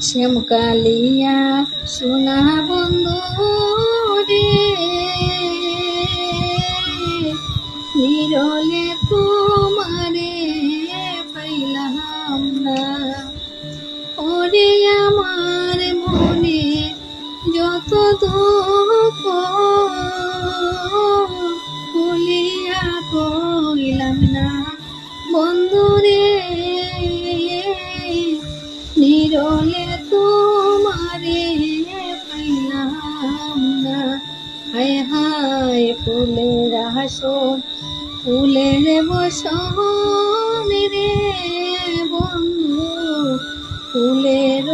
শ্যামকালিয়া সোনা বন্ধু রে, নিরলে তোমারে পাইলাম না। ওরে আমার মনে যত দুঃখ, ভুলিয়া কইলাম না বন্ধুরে, নিরলে তোমারে পাইলাম না। হায় হায় ফুলের আসন, ফুলের বসন রে বন্ধু, ফুলের